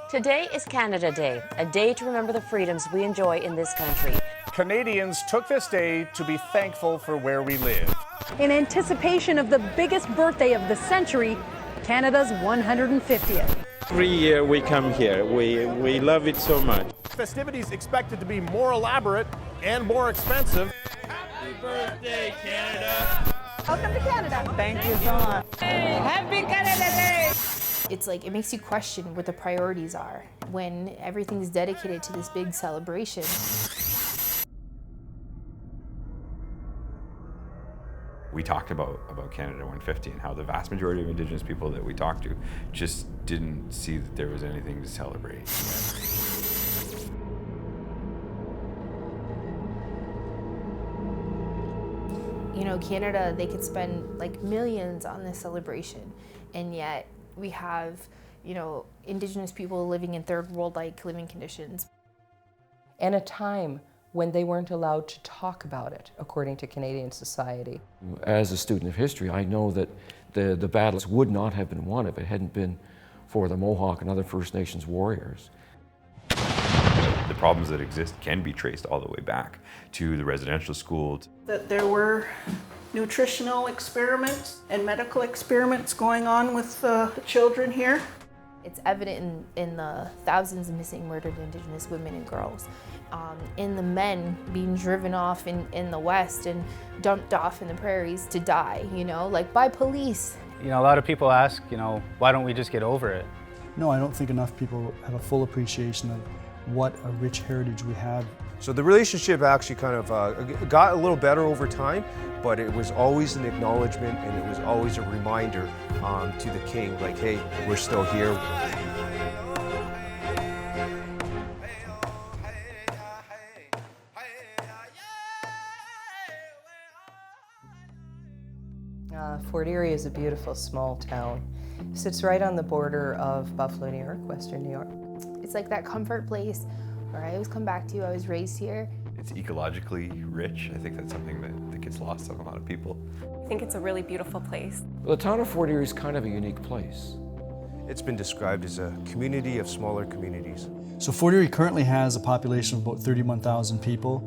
Today is Canada Day, a day to remember the freedoms we enjoy in this country. Canadians took this day to be thankful for where we live. In anticipation of the biggest birthday of the century, Canada's 150th. Every year we come here. We love it so much. Festivities expected to be more elaborate and more expensive. Happy birthday, Canada! Welcome to Canada. Thank you so much. Happy Canada Day! It's like it makes you question what the priorities are when everything's dedicated to this big celebration. We talked about Canada 150 and how the vast majority of Indigenous people that we talked to just didn't see that there was anything to celebrate. You know, Canada, they could spend like millions on this celebration, and yet we have, you know, Indigenous people living in third world-like living conditions. And a time when they weren't allowed to talk about it, according to Canadian society. As a student of history, I know that the battles would not have been won if it hadn't been for the Mohawk and other First Nations warriors. The problems that exist can be traced all the way back to the residential school. That there were nutritional experiments and medical experiments going on with the children here. It's evident in the thousands of missing, murdered Indigenous women and girls, in the men being driven off in the West and dumped off in the prairies to die, you know, like by police. You know, a lot of people ask, you know, why don't we just get over it? No, I don't think enough people have a full appreciation of what a rich heritage we have. So the relationship actually kind of got a little better over time, but it was always an acknowledgement and it was always a reminder to the king, like, hey, we're still here. Fort Erie is a beautiful small town. It sits right on the border of Buffalo, New York, Western New York. It's like that comfort place where I always come back to. I was raised here. It's ecologically rich. I think that's something that gets lost on a lot of people. I think it's a really beautiful place. Well, the town of Fort Erie is kind of a unique place. It's been described as a community of smaller communities. So Fort Erie currently has a population of about 31,000 people.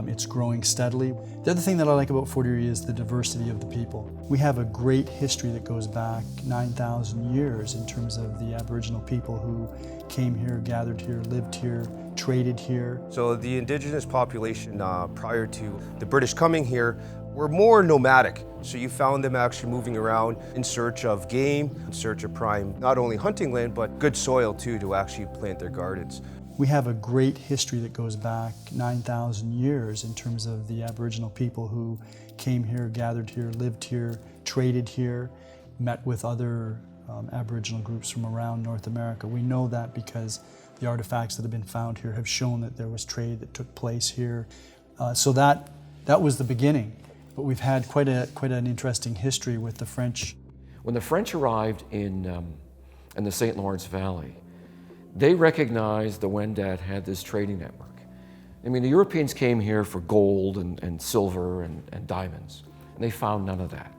It's growing steadily. The other thing that I like about Fort Erie is the diversity of the people. We have a great history that goes back 9,000 years in terms of the Aboriginal people who came here, gathered here, lived here, traded here. So the Indigenous population prior to the British coming here were more nomadic. So you found them actually moving around in search of game, in search of prime, not only hunting land, but good soil too to actually plant their gardens. We have a great history that goes back 9,000 years in terms of the Aboriginal people who came here, gathered here, lived here, traded here, met with other Aboriginal groups from around North America. We know that because the artifacts that have been found here have shown that there was trade that took place here. So that was the beginning. But we've had quite an interesting history with the French. When the French arrived in the St. Lawrence Valley, they recognized the Wendat had this trading network. I mean, the Europeans came here for gold and silver and diamonds, and they found none of that.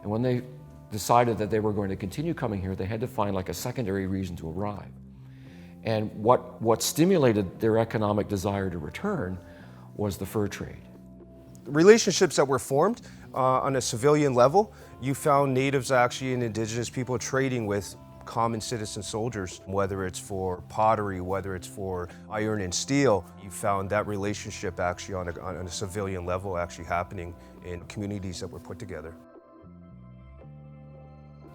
And when they decided that they were going to continue coming here, they had to find like a secondary reason to arrive. And what stimulated their economic desire to return was the fur trade. Relationships that were formed on a civilian level, you found natives actually and Indigenous people trading with common citizen soldiers, whether it's for pottery, whether it's for iron and steel. You found that relationship actually on a civilian level actually happening in communities that were put together.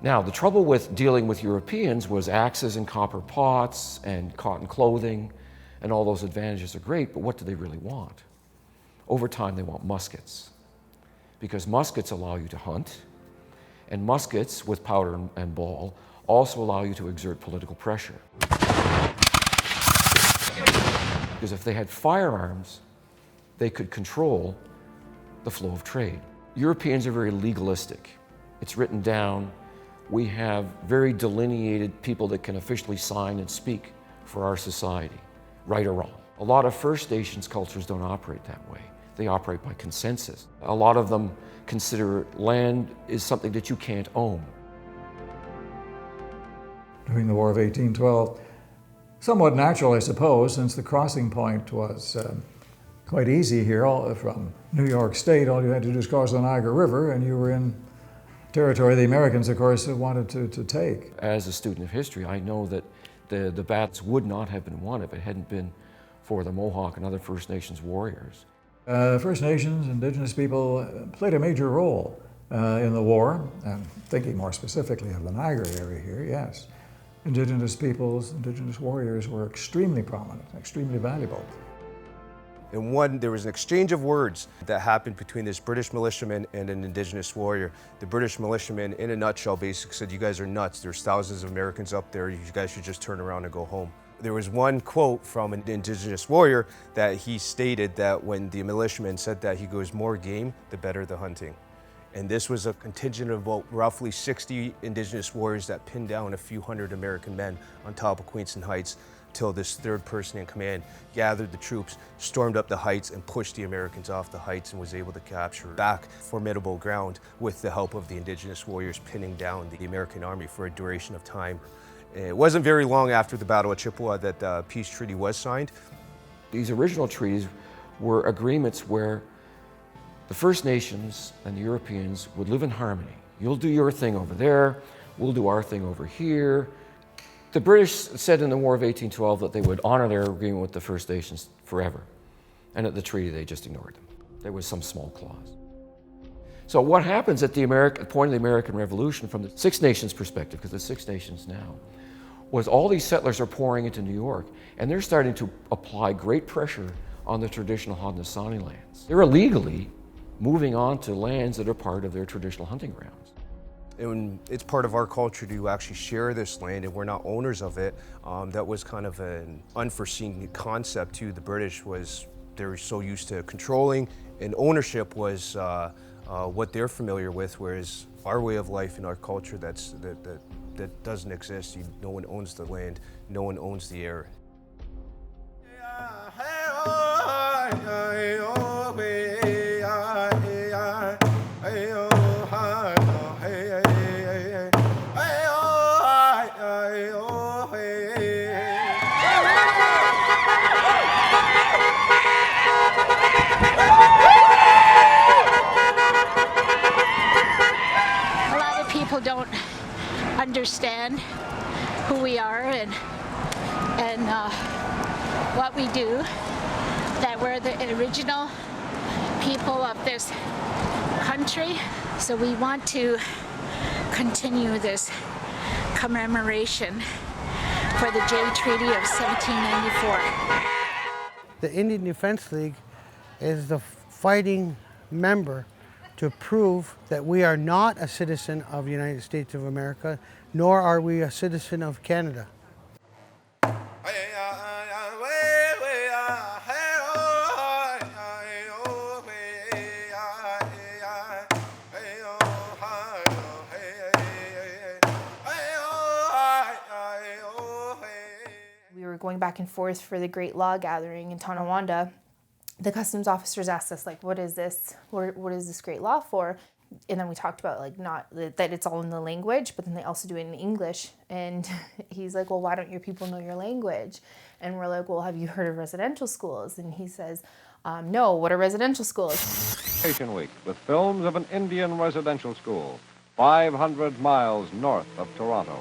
Now, the trouble with dealing with Europeans was axes and copper pots and cotton clothing, and all those advantages are great, but what do they really want? Over time, they want muskets, because muskets allow you to hunt, and muskets with powder and ball also allow you to exert political pressure. Because if they had firearms, they could control the flow of trade. Europeans are very legalistic. It's written down. We have very delineated people that can officially sign and speak for our society, right or wrong. A lot of First Nations cultures don't operate that way. They operate by consensus. A lot of them consider land is something that you can't own. During the War of 1812, somewhat natural, I suppose, since the crossing point was quite easy here. From New York State, all you had to do is cross the Niagara River and you were in territory the Americans, of course, wanted to take. As a student of history, I know that the battles would not have been won if it hadn't been for the Mohawk and other First Nations warriors. First Nations, Indigenous people played a major role in the war. I'm thinking more specifically of the Niagara area here, yes. Indigenous peoples, Indigenous warriors were extremely prominent, extremely valuable. And there was an exchange of words that happened between this British militiaman and an Indigenous warrior. The British militiaman, in a nutshell, basically said, "You guys are nuts. There's thousands of Americans up there. You guys should just turn around and go home." There was one quote from an Indigenous warrior that he stated that when the militiaman said that, he goes, "More game, the better the hunting." And this was a contingent of about roughly 60 Indigenous warriors that pinned down a few hundred American men on top of Queenston Heights, till this third person in command gathered the troops, stormed up the heights, and pushed the Americans off the heights and was able to capture back formidable ground with the help of the Indigenous warriors pinning down the American army for a duration of time. It wasn't very long after the Battle of Chippewa that the peace treaty was signed. These original treaties were agreements where the First Nations and the Europeans would live in harmony. You'll do your thing over there, we'll do our thing over here. The British said in the War of 1812 that they would honor their agreement with the First Nations forever. And at the treaty, they just ignored them. There was some small clause. So what happens at the point of the American Revolution from the Six Nations perspective, because the Six Nations now, was all these settlers are pouring into New York, and they're starting to apply great pressure on the traditional Haudenosaunee lands. They're illegally moving on to lands that are part of their traditional hunting grounds. And it's part of our culture to actually share this land, and we're not owners of it. That was kind of an unforeseen concept too. The British they were so used to controlling, and ownership was what they're familiar with, whereas our way of life and our culture, that doesn't exist. No one owns the land, no one owns the air. Don't understand who we are and what we do, that we're the original people of this country. So we want to continue this commemoration for the Jay Treaty of 1794. The Indian Defense League is the fighting member to prove that we are not a citizen of the United States of America, nor are we a citizen of Canada. We were going back and forth for the Great Law Gathering in Tonawanda. The customs officers asked us, like, what is this? What is this great law for? And then we talked about, like, not that it's all in the language, but then they also do it in English. And he's like, well, why don't your people know your language? And we're like, well, have you heard of residential schools? And he says, no, what are residential schools? Week with films of an Indian residential school, 500 miles north of Toronto.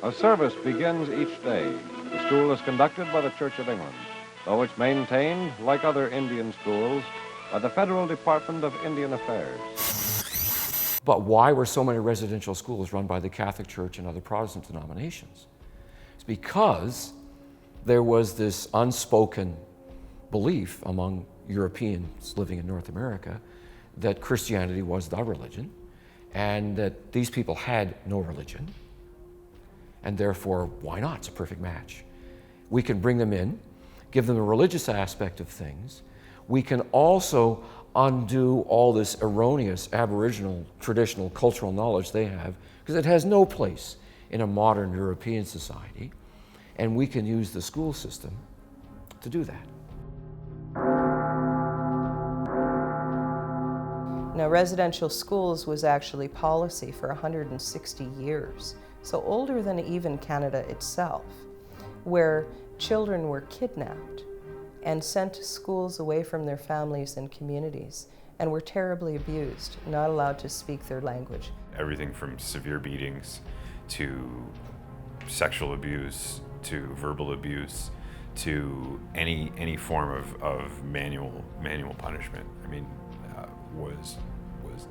A service begins each day. The school is conducted by the Church of England, though it's maintained, like other Indian schools, by the Federal Department of Indian Affairs. But why were so many residential schools run by the Catholic Church and other Protestant denominations? It's because there was this unspoken belief among Europeans living in North America that Christianity was the religion, and that these people had no religion. And therefore, why not? It's a perfect match. We can bring them in, give them a religious aspect of things, we can also undo all this erroneous Aboriginal traditional cultural knowledge they have, because it has no place in a modern European society, and we can use the school system to do that. Now, residential schools was actually policy for 160 years, so older than even Canada itself, where children were kidnapped and sent to schools away from their families and communities, and were terribly abused, not allowed to speak their language. Everything from severe beatings to sexual abuse to verbal abuse to any form of manual punishment. I mean, was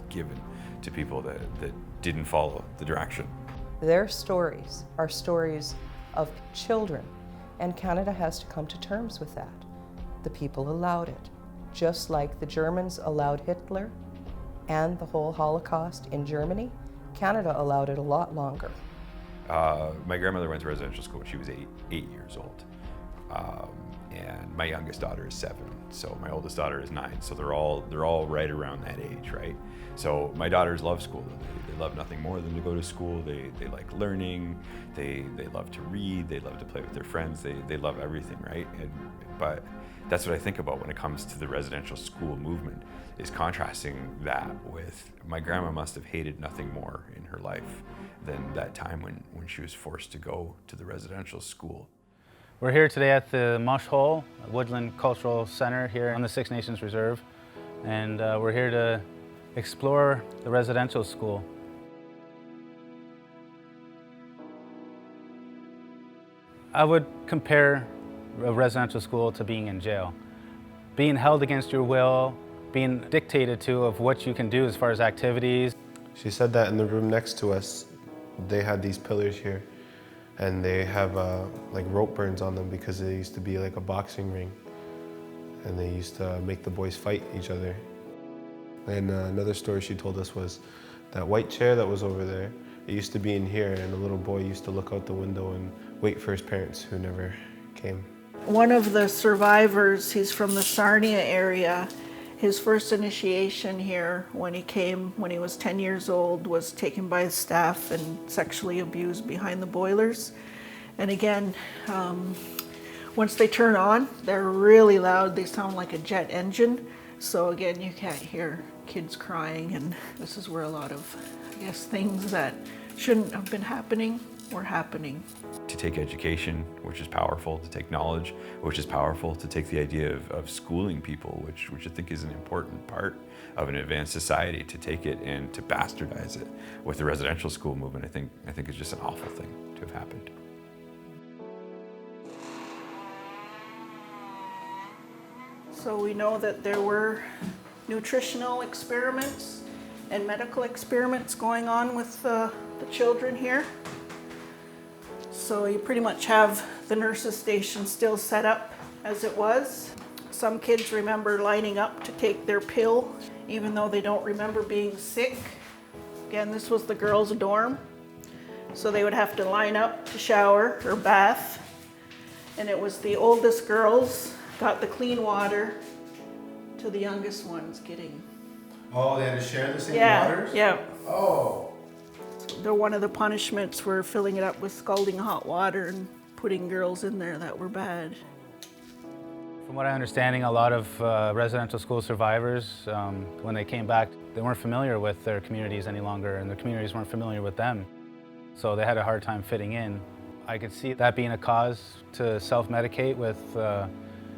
given to people that didn't follow the direction. Their stories are stories of children, and Canada has to come to terms with that. The people allowed it, just like the Germans allowed Hitler and the whole Holocaust in Germany. Canada allowed it a lot longer. My grandmother went to residential school when she was eight years old. And my youngest daughter is 7, so my oldest daughter is 9, so they're all right around that age, right? So my daughters love school. They love nothing more than to go to school. They like learning. They love to read. They love to play with their friends. They love everything, right? But that's what I think about when it comes to the residential school movement, is contrasting that with my grandma must have hated nothing more in her life than that time when she was forced to go to the residential school. We're here today at the Mush Hole, Woodland Cultural Center here on the Six Nations Reserve, and we're here to explore the residential school. I would compare a residential school to being in jail. Being held against your will, being dictated to of what you can do as far as activities. She said that in the room next to us, they had these pillars here, and they have like rope burns on them because they used to be like a boxing ring, and they used to make the boys fight each other. And another story she told us was that white chair that was over there, it used to be in here, and a little boy used to look out the window and wait for his parents who never came. One of the survivors, he's from the Sarnia area. His first initiation here when he came, when he was 10 years old, was taken by his staff and sexually abused behind the boilers. And again, once they turn on, they're really loud. They sound like a jet engine. So again, you can't hear kids crying, and this is where a lot of, I guess, things that shouldn't have been happening were happening. To take education, which is powerful, to take knowledge, which is powerful, to take the idea of schooling people, which I think is an important part of an advanced society, to take it and to bastardize it with the residential school movement, I think is just an awful thing to have happened. So we know that there were nutritional experiments and medical experiments going on with the children here. So you pretty much have the nurses' station still set up as it was. Some kids remember lining up to take their pill, even though they don't remember being sick. Again, this was the girls' dorm. So they would have to line up to shower or bath. And it was the oldest girls got the clean water to the youngest ones getting. Oh, they had to share the same waters? Yeah. Oh. One of the punishments were filling it up with scalding hot water and putting girls in there that were bad. From what I'm understanding, a lot of residential school survivors, when they came back, they weren't familiar with their communities any longer, and their communities weren't familiar with them. So they had a hard time fitting in. I could see that being a cause to self-medicate with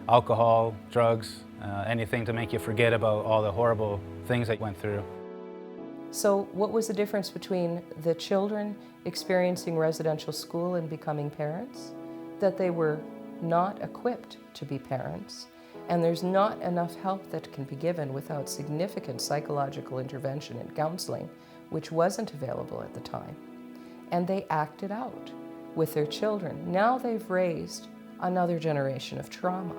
alcohol, drugs, anything to make you forget about all the horrible things that you went through. So what was the difference between the children experiencing residential school and becoming parents? That they were not equipped to be parents, and there's not enough help that can be given without significant psychological intervention and counseling, which wasn't available at the time. And they acted out with their children. Now they've raised another generation of trauma.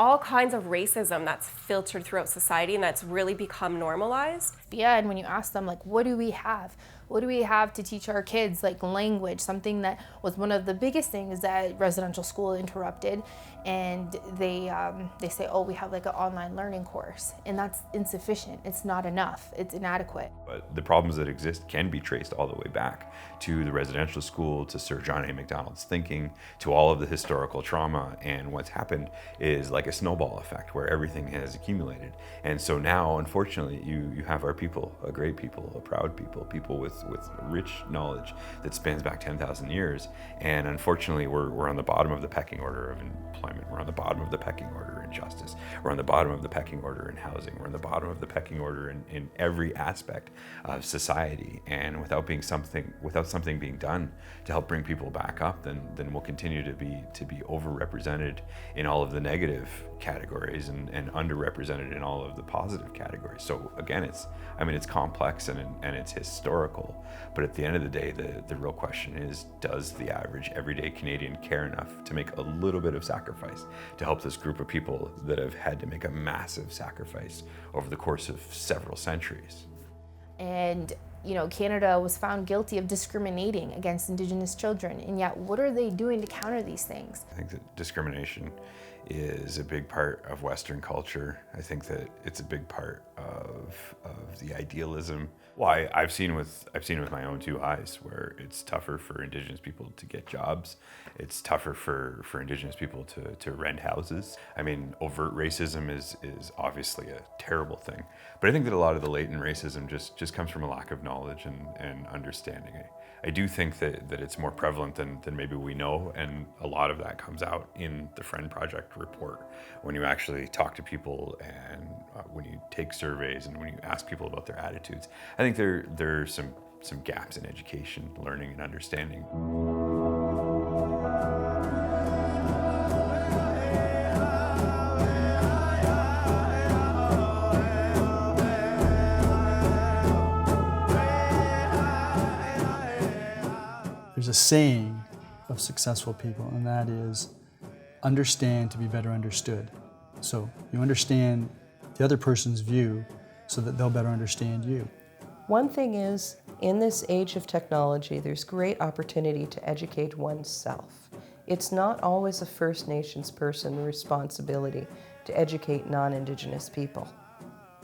all kinds of racism that's filtered throughout society and that's really become normalized. Yeah, and when you ask them, like, what do we have? What do we have to teach our kids? Like language, something that was one of the biggest things that residential school interrupted. And they say, oh, we have like an online learning course. And that's insufficient. It's not enough. It's inadequate. But the problems that exist can be traced all the way back to the residential school, to Sir John A. Macdonald's thinking, to all of the historical trauma. And what's happened is like a snowball effect where everything has accumulated. And so now, unfortunately, you have our people, a great people, a proud people, people with rich knowledge that spans back 10,000 years. And unfortunately, we're on the bottom of the pecking order of employment. We're on the bottom of the pecking order in justice. We're on the bottom of the pecking order in housing. We're on the bottom of the pecking order in every aspect of society. And without something being done to help bring people back up, then we'll continue to be overrepresented in all of the negative categories and underrepresented in all of the positive categories. So again, it's complex and it's historical. But at the end of the day, the real question is, does the average everyday Canadian care enough to make a little bit of sacrifice to help this group of people that have had to make a massive sacrifice over the course of several centuries? And Canada was found guilty of discriminating against Indigenous children, and yet what are they doing to counter these things? I think that discrimination is a big part of Western culture. I think that it's a big part of the idealism. Well, I've seen with my own two eyes where it's tougher for Indigenous people to get jobs. It's tougher for Indigenous people to rent houses. I mean, overt racism is obviously a terrible thing. But I think that a lot of the latent racism just comes from a lack of knowledge and understanding. I do think that it's more prevalent than maybe we know, and a lot of that comes out in the Friend Project report when you actually talk to people and when you take surveys and when you ask people about their attitudes. I think there are some gaps in education, learning, and understanding. There's a saying of successful people, and that is, understand to be better understood. So you understand the other person's view so that they'll better understand you. One thing is, in this age of technology, there's great opportunity to educate oneself. It's not always a First Nations person's responsibility to educate non-Indigenous people.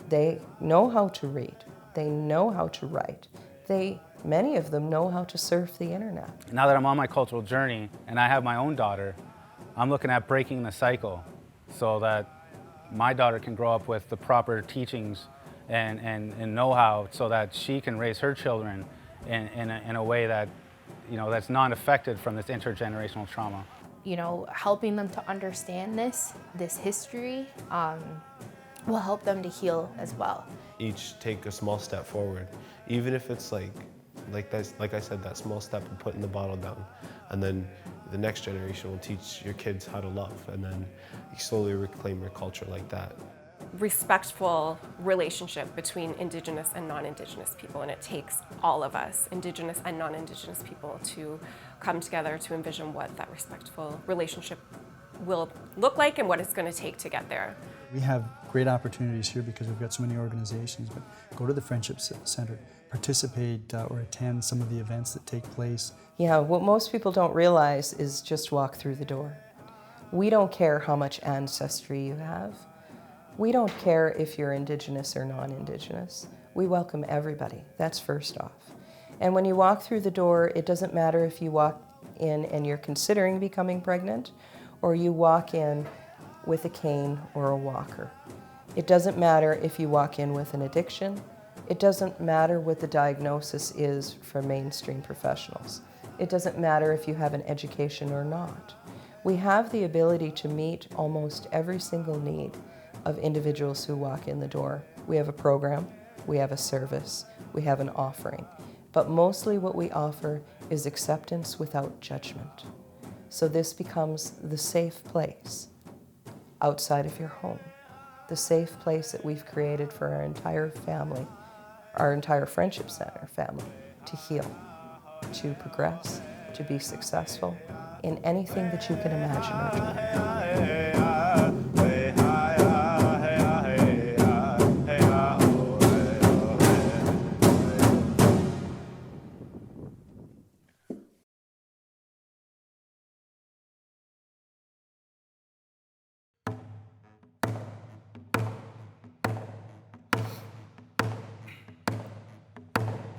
They know how to read, they know how to write, many of them know how to surf the internet. Now that I'm on my cultural journey and I have my own daughter, I'm looking at breaking the cycle so that my daughter can grow up with the proper teachings and know-how so that she can raise her children in a way that, that's not affected from this intergenerational trauma. Helping them to understand this history will help them to heal as well. Each take a small step forward, even if it's like I said, that small step of putting the bottle down, and then the next generation will teach your kids how to love, and then you slowly reclaim your culture like that. Respectful relationship between Indigenous and non-Indigenous people, and it takes all of us, Indigenous and non-Indigenous people, to come together to envision what that respectful relationship will look like and what it's going to take to get there. We have great opportunities here because we've got so many organizations, but go to the Friendship Center, participate or attend some of the events that take place. Yeah, what most people don't realize is just walk through the door. We don't care how much ancestry you have. We don't care if you're Indigenous or non-Indigenous. We welcome everybody, that's first off. And when you walk through the door, it doesn't matter if you walk in and you're considering becoming pregnant, or you walk in with a cane or a walker. It doesn't matter if you walk in with an addiction. It doesn't matter what the diagnosis is for mainstream professionals. It doesn't matter if you have an education or not. We have the ability to meet almost every single need of individuals who walk in the door. We have a program, we have a service, we have an offering. But mostly what we offer is acceptance without judgment. So this becomes the safe place outside of your home, the safe place that we've created for our entire family, our entire Friendship Center family, to heal, to progress, to be successful in anything that you can imagine or dream.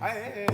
Hey,